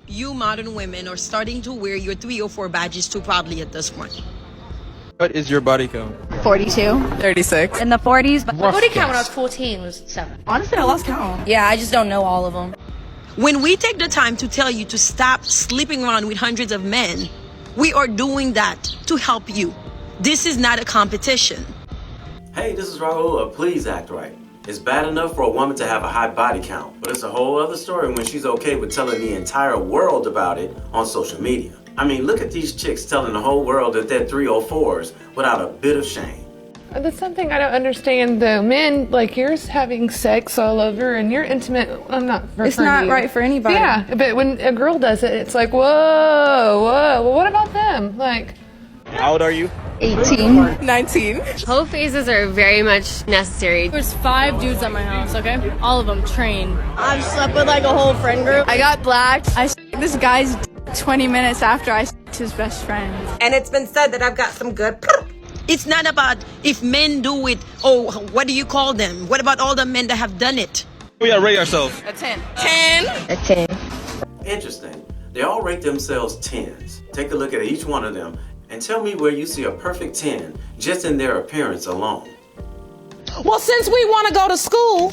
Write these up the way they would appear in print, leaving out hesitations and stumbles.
You modern women are starting to wear your 3 or 4 badges too proudly at this point. What is your body count? 42. 36. In the 40s. But My body count when I was 14 was 7. Honestly, I lost count. Yeah, I just don't know all of them. When we take the time to tell you to stop sleeping around with hundreds of men, we are doing that to help you. This is not a competition. Hey, this is Raulh. Please act right. It's bad enough for a woman to have a high body count, but it's a whole other story when she's okay with telling the entire world about it on social media. I mean, look at these chicks telling the whole world that they're 304s without a bit of shame. That's something I don't understand though. Men, like, you're having sex all over and you're intimate. I'm not referring It's not to you. right for anybody. Yeah, but when a girl does it, it's like, whoa, whoa. Well, what about them? Like, How old are you? 18. 19. Whole phases are very much necessary. There's 5 dudes at my house, okay? All of them trained. I've slept with like a whole friend group. I got blacked. I this guy's 20 minutes after I his best friend. And it's been said that I've got some good. It's not about if men do it, oh, what do you call them? What about all the men that have done it? We gotta rate ourselves. A 10. 10. A 10. Interesting. They all rate themselves 10s. Take a look at each one of them and tell me where you see a perfect 10 just in their appearance alone. Well, since we want to go to school,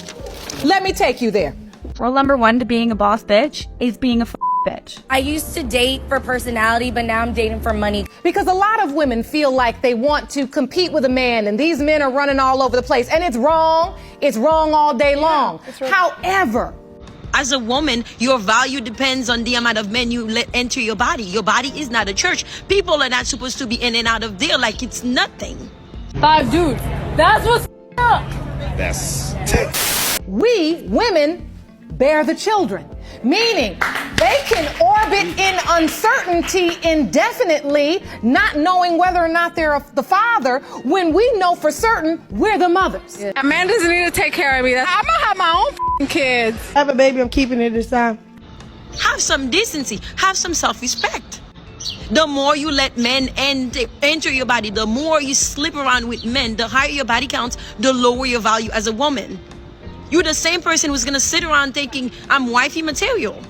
let me take you there. Rule number 1 to being a boss bitch is being a bitch. I used to date for personality, but now I'm dating for money. Because a lot of women feel like they want to compete with a man, and these men are running all over the place. And it's wrong. It's wrong all day long. Right. However, as a woman, your value depends on the amount of men you let enter your body. Your body is not a church. People are not supposed to be in and out of there like it's nothing. 5 dudes. That's what's up. Yes. We, women, bear the children. Meaning, they can orbit in uncertainty indefinitely, not knowing whether or not they're the father, when we know for certain we're the mothers. A man doesn't need to take care of me. I'm gonna have my own kids. I have a baby, I'm keeping it this time. Have some decency. Have some self-respect. The more you let men enter your body, the more you sleep around with men, the higher your body counts, the lower your value as a woman. You're the same person who's gonna sit around thinking, I'm wifey material.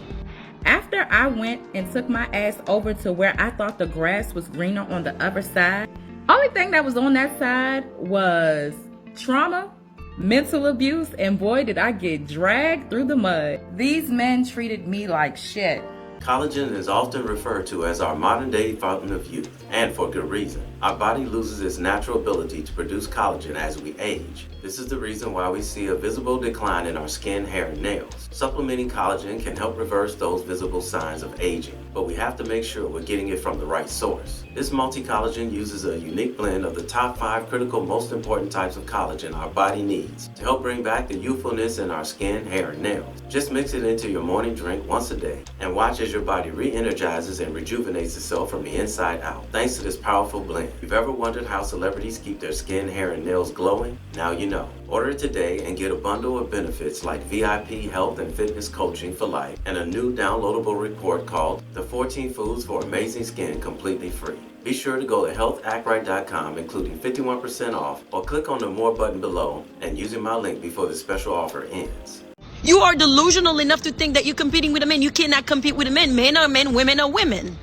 After I went and took my ass over to where I thought the grass was greener on the other side, only thing that was on that side was trauma, mental abuse, and boy, did I get dragged through the mud. These men treated me like shit. Collagen is often referred to as our modern-day fountain of youth, and for good reason. Our body loses its natural ability to produce collagen as we age. This is the reason why we see a visible decline in our skin, hair, and nails. Supplementing collagen can help reverse those visible signs of aging, but we have to make sure we're getting it from the right source. This multi-collagen uses a unique blend of the top 5 critical most important types of collagen our body needs to help bring back the youthfulness in our skin, hair, and nails. Just mix it into your morning drink once a day and watch as your body re-energizes and rejuvenates itself from the inside out thanks to this powerful blend. If you've ever wondered how celebrities keep their skin, hair, and nails glowing, now you know. Order it today and get a bundle of benefits like VIP health and fitness coaching for life and a new downloadable report called The 14 Foods for Amazing Skin completely free. Be sure to go to healthactright.com, including 51% off, or click on the More button below and using my link before the special offer ends. You are delusional enough to think that you're competing with a man. You cannot compete with a man. Men are men, women are women.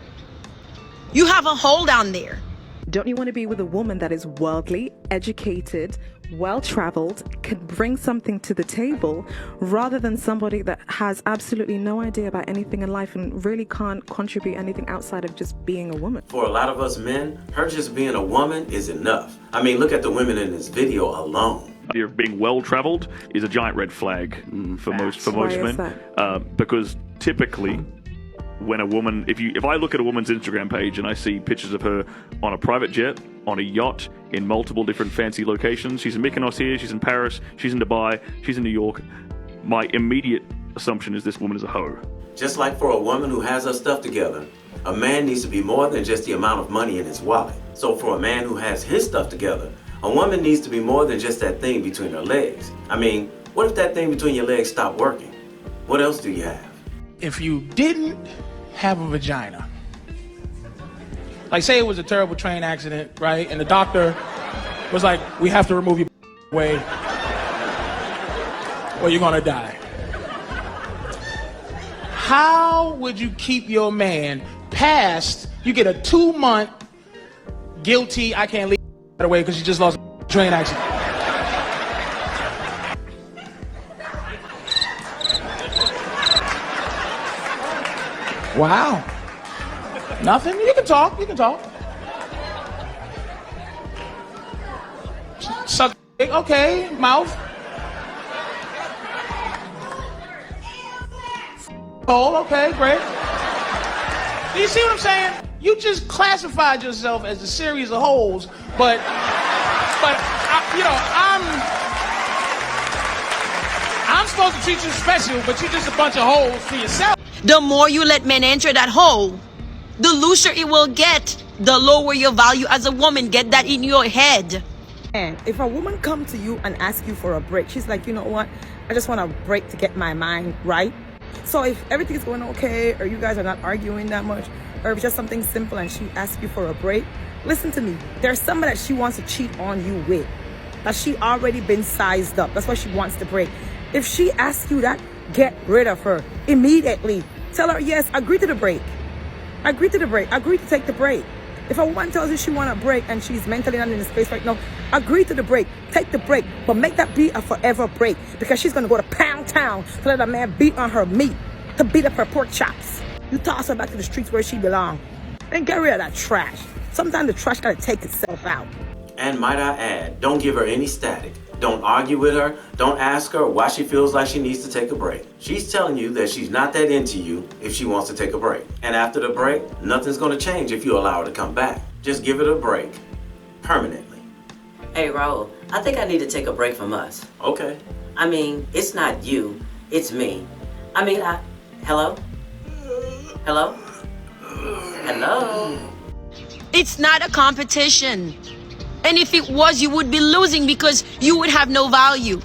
You have a hole down there. Don't you want to be with a woman that is worldly, educated, well-traveled, can bring something to the table, rather than somebody that has absolutely no idea about anything in life and really can't contribute anything outside of just being a woman? For a lot of us men, her just being a woman is enough. I mean, look at the women in this video alone. The idea of being well-traveled is a giant red flag for most men, because typically, when a woman, if I look at a woman's Instagram page and I see pictures of her on a private jet, on a yacht, in multiple different fancy locations, she's in Mykonos here, she's in Paris, she's in Dubai, she's in New York, my immediate assumption is this woman is a hoe. Just like for a woman who has her stuff together, a man needs to be more than just the amount of money in his wallet. So for a man who has his stuff together, a woman needs to be more than just that thing between her legs. I mean, what if that thing between your legs stopped working? What else do you have? If you didn't have a vagina, like say it was a terrible train accident, right? And the doctor was like, we have to remove your way or you're gonna die. How would you keep your man past, you get a 2-month guilty, I can't leave right away because you just lost a train accident. Wow. Nothing? You can talk, you can talk. Suck dick, okay, mouth. Oh, okay, great. Do you see what I'm saying? You just classified yourself as a series of holes, but I'm supposed to treat you special, but you're just a bunch of holes to yourself. The more you let men enter that hole, the looser it will get, the lower your value as a woman. Get that in your head. And if a woman come to you and ask you for a break, she's like, you know what? I just want a break to get my mind right. So if everything's going okay, or you guys are not arguing that much, or if it's just something simple and she asks you for a break, listen to me. There's somebody that she wants to cheat on you with, that she already been sized up. That's why she wants to break. If she asks you that, get rid of her immediately. Tell her, yes, agree to the break. Agree to the break. Agree to take the break. If a woman tells you she want a break and she's mentally not in the space right now, agree to the break. Take the break. But make that be a forever break, because she's going to go to Pound Town to let a man beat on her meat, to beat up her pork chops. You toss her back to the streets where she belongs. And get rid of that trash. Sometimes the trash got to take itself out. And might I add, don't give her any static. Don't argue with her. Don't ask her why she feels like she needs to take a break. She's telling you that she's not that into you if she wants to take a break. And after the break, nothing's going to change if you allow her to come back. Just give it a break. Permanently. Hey, Raulh, I think I need to take a break from us. Okay. I mean, it's not you, it's me. I mean, hello? Hello? Hello? It's not a competition. And if it was, you would be losing because you would have no value.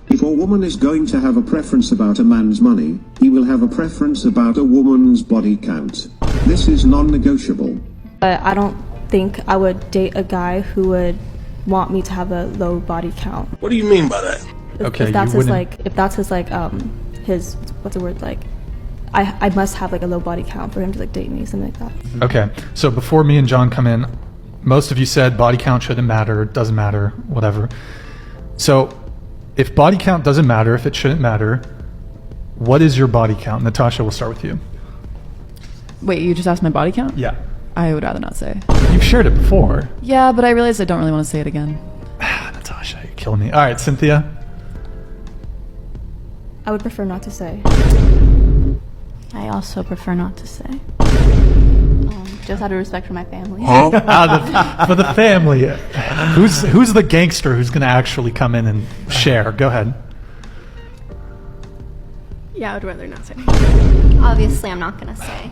If a woman is going to have a preference about a man's money, he will have a preference about a woman's body count. This is non-negotiable. But I don't think I would date a guy who would want me to have a low body count. What do you mean by that? If that's his what's the word, like, I must have like a low body count for him to like date me, something like that. Okay, so before me and John come in, most of you said body count shouldn't matter, doesn't matter, whatever. So if body count doesn't matter, if it shouldn't matter, what is your body count? Natasha, we'll start with you. Wait, you just asked my body count? Yeah. I would rather not say. You've shared it before. Yeah, but I realized I don't really want to say it again. Natasha, you're killing me. All right, Cynthia. I would prefer not to say. I also prefer not to say. Just out of respect for my family. For the family. Who's the gangster who's going to actually come in and share? Go ahead. Yeah, I would rather not say. Obviously, I'm not going to say.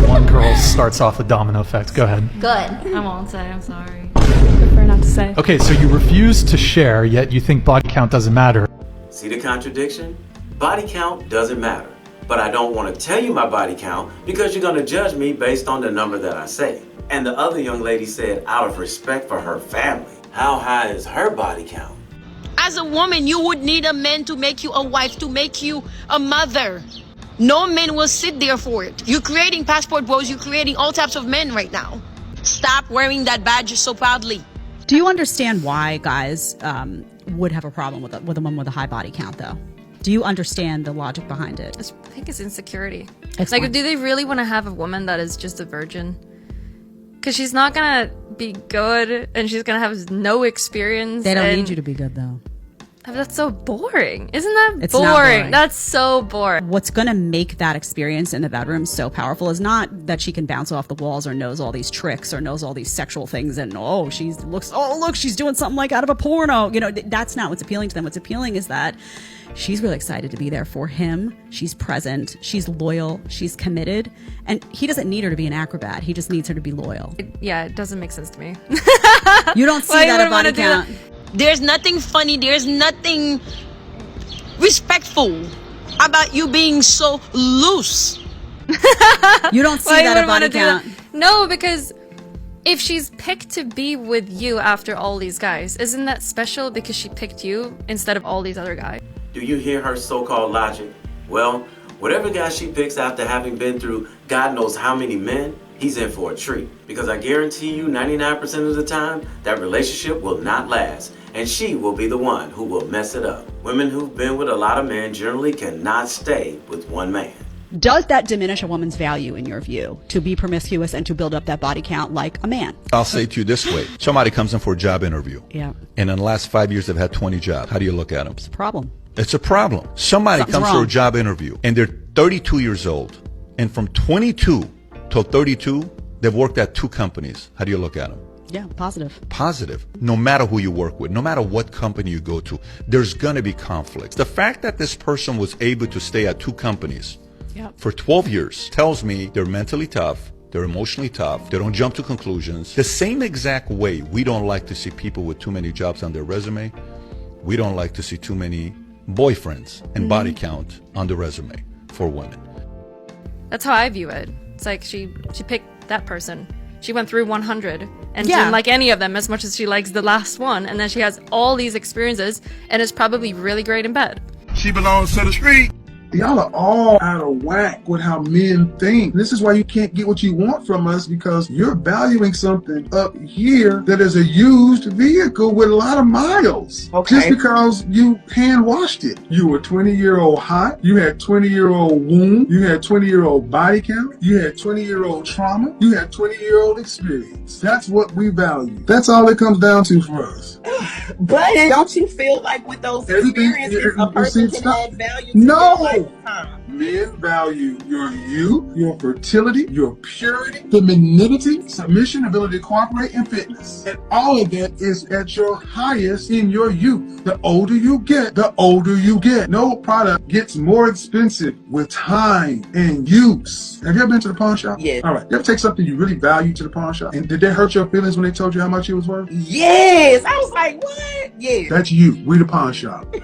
One girl starts off the domino effect. Go ahead. Good. I won't say. I'm sorry. Prefer not to say. Okay, so you refuse to share, yet you think body count doesn't matter. See the contradiction? Body count doesn't matter. But I don't want to tell you my body count because you're going to judge me based on the number that I say. And the other young lady said out of respect for her family. How high is her body count? As a woman, you would need a man to make you a wife, to make you a mother. No man will sit there for it. You're creating passport bros. You're creating all types of men right now. Stop wearing that badge so proudly. Do you understand why guys would have a problem with a woman with a high body count, though? Do you understand the logic behind it? I think it's insecurity. Explain. Like, do they really want to have a woman that is just a virgin? Because she's not going to be good, and she's going to have no experience. They don't need you to be good, though. That's so boring. Isn't that It's boring? not boring. That's so boring. What's going to make that experience in the bedroom so powerful is not that she can bounce off the walls or knows all these tricks or knows all these sexual things and look, she's doing something like out of a porno. You know, that's not what's appealing to them. What's appealing is that she's really excited to be there for him. She's present. She's loyal. She's committed. And he doesn't need her to be an acrobat. He just needs her to be loyal. It doesn't make sense to me. You don't see that at body count. There's nothing funny. There's nothing respectful about you being so loose. You don't see that at body count. No, because if she's picked to be with you after all these guys, isn't that special because she picked you instead of all these other guys? Do you hear her so-called logic? Well, Whatever guy she picks after having been through God knows how many men, he's in for a treat. Because I guarantee you 99% of the time, that relationship will not last. And she will be the one who will mess it up. Women who've been with a lot of men generally cannot stay with one man. Does that diminish a woman's value in your view, to be promiscuous and to build up that body count like a man? I'll say to you this way. Somebody comes in for a job interview. Yeah. And in the last 5 years, they've had 20 jobs. How do you look at them? It's a problem. It's a problem. Somebody comes for a job interview and they're 32 years old. And from 22 till 32, they've worked at 2 companies. How do you look at them? Yeah, positive. Positive. No matter who you work with, no matter what company you go to, there's going to be conflicts. The fact that this person was able to stay at 2 companies for 12 years tells me they're mentally tough, they're emotionally tough, they don't jump to conclusions. The same exact way we don't like to see people with too many jobs on their resume, we don't like to see too many boyfriends and body count on the resume for women. That's how I view it. It's like she picked that person. She went through 100 and Yeah. didn't like any of them as much as she likes the last one. And then she has all these experiences and is probably really great in bed. She belongs to the street. Y'all are all out of whack with how men think. This is why you can't get what you want from us, because you're valuing something up here that is a used vehicle with a lot of miles. Okay. Just because you hand washed it. You were 20-year-old hot. You had 20-year-old wound. You had 20-year-old body count. You had 20-year-old trauma. You had 20-year-old experience. That's what we value. That's all it comes down to for us. But don't you feel like with those experiences, a person can add value to No. their lifetime? Men value your youth, your fertility, your purity, femininity, submission, ability to cooperate, and fitness. And all of that is at your highest in your youth. The older you get, the older you get. No product gets more expensive with time and use. Have you ever been to the pawn shop? Yes. All right. You ever take something you really value to the pawn shop? And did that hurt your feelings when they told you how much it was worth? Yes. I was like, what? Yes. That's you. We the pawn shop.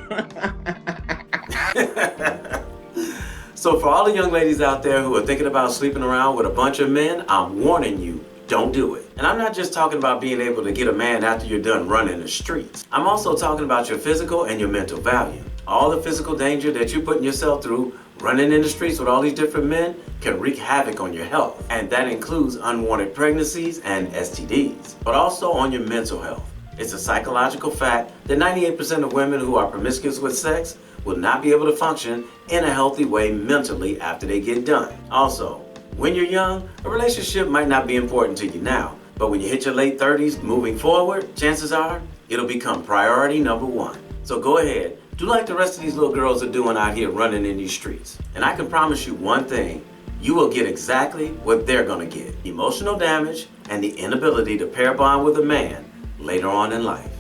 So for all the young ladies out there who are thinking about sleeping around with a bunch of men, I'm warning you, don't do it. And I'm not just talking about being able to get a man after you're done running the streets. I'm also talking about your physical and your mental value. All the physical danger that you're putting yourself through running in the streets with all these different men can wreak havoc on your health. And that includes unwanted pregnancies and STDs, but also on your mental health. It's a psychological fact that 98% of women who are promiscuous with sex will not be able to function in a healthy way mentally after they get done. Also, when you're young, a relationship might not be important to you now, but when you hit your late 30s moving forward, chances are it'll become priority number 1. So go ahead, do like the rest of these little girls are doing out here running in these streets. And I can promise you one thing, you will get exactly what they're gonna get: emotional damage and the inability to pair bond with a man later on in life.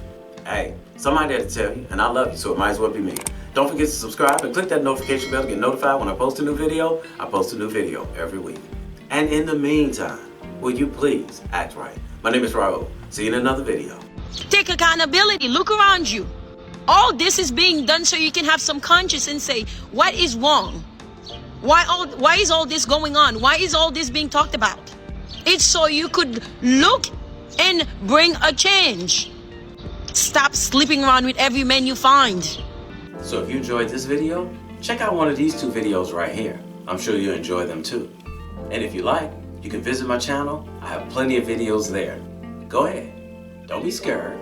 Hey, somebody had to tell you, and I love you, so it might as well be me. Don't forget to subscribe and click that notification bell to get notified when I post a new video. I post a new video every week. And in the meantime, will you please act right? My name is Raulh. See you in another video. Take accountability. Look around you. All this is being done so you can have some conscience and say, what is wrong? Why is all this going on? Why is all this being talked about? It's so you could look and bring a change. Stop sleeping around with every man you find. So if you enjoyed this video, check out one of these 2 videos right here. I'm sure you'll enjoy them too. And if you like, you can visit my channel. I have plenty of videos there. Go ahead. Don't be scared.